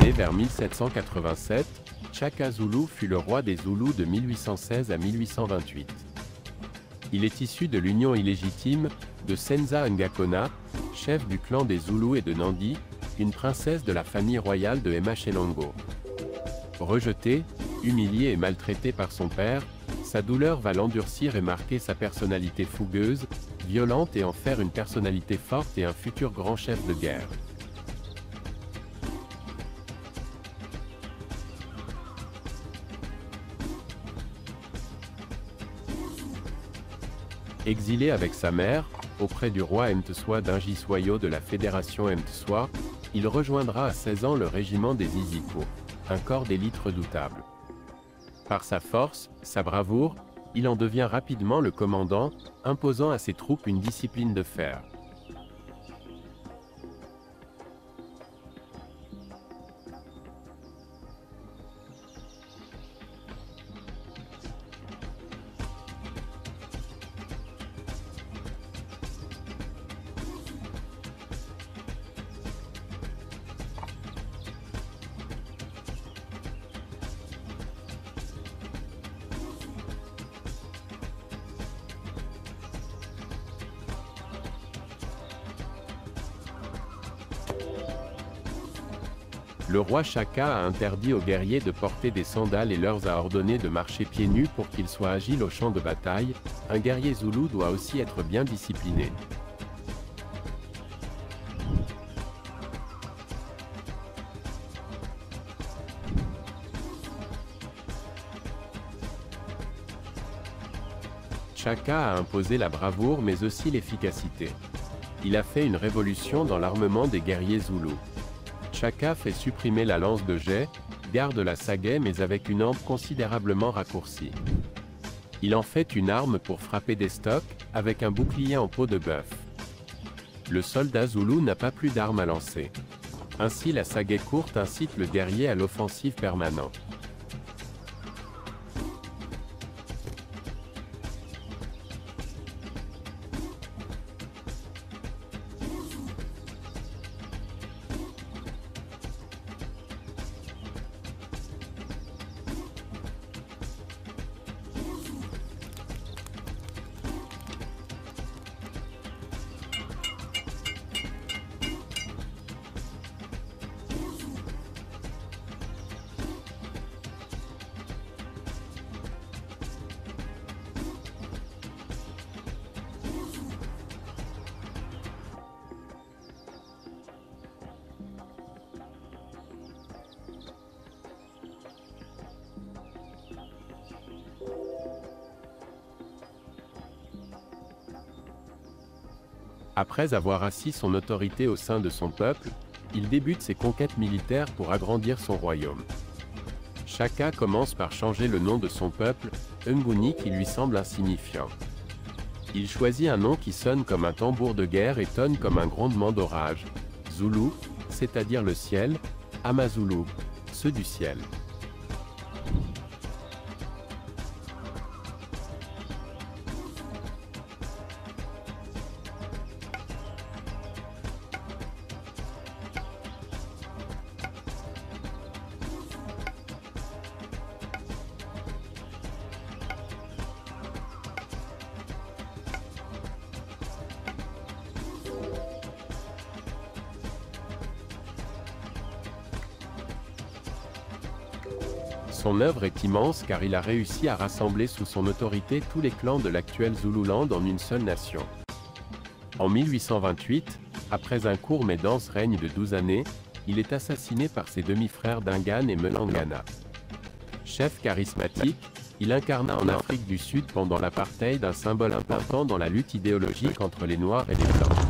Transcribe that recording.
Né vers 1787, Shaka Zulu fut le roi des Zoulous de 1816 à 1828. Il est issu de l'union illégitime de Senza Ngakona, chef du clan des Zoulous et de Nandi, une princesse de la famille royale de Emashelongo. Rejeté, humilié et maltraité par son père, sa douleur va l'endurcir et marquer sa personnalité fougueuse, violente et en faire une personnalité forte et un futur grand chef de guerre. Exilé avec sa mère, auprès du roi Mteswa d'Ingiswayo de la fédération Mteswa, il rejoindra à 16 ans le régiment des Iziko, un corps d'élite redoutable. Par sa force, sa bravoure, il en devient rapidement le commandant, imposant à ses troupes une discipline de fer. Le roi Shaka a interdit aux guerriers de porter des sandales et leur a ordonné de marcher pieds nus pour qu'ils soient agiles au champ de bataille. Un guerrier zoulou doit aussi être bien discipliné. Shaka a imposé la bravoure mais aussi l'efficacité. Il a fait une révolution dans l'armement des guerriers zoulous. Shaka fait supprimer la lance de jet, garde la sagaie mais avec une hampe considérablement raccourcie. Il en fait une arme pour frapper des stocks, avec un bouclier en peau de bœuf. Le soldat zoulou n'a pas plus d'armes à lancer. Ainsi la sagaie courte incite le guerrier à l'offensive permanente. Après avoir assis son autorité au sein de son peuple, il débute ses conquêtes militaires pour agrandir son royaume. Shaka commence par changer le nom de son peuple, Nguni qui lui semble insignifiant. Il choisit un nom qui sonne comme un tambour de guerre et tonne comme un grondement d'orage. Zulu, c'est-à-dire le ciel, Amazulu, ceux du ciel. Son œuvre est immense car il a réussi à rassembler sous son autorité tous les clans de l'actuel Zululand en une seule nation. En 1828, après un court mais dense règne de 12 années, il est assassiné par ses demi-frères Dingaan et Melangana. Chef charismatique, il incarna en Afrique du Sud pendant l'apartheid un symbole important dans la lutte idéologique entre les Noirs et les Blancs.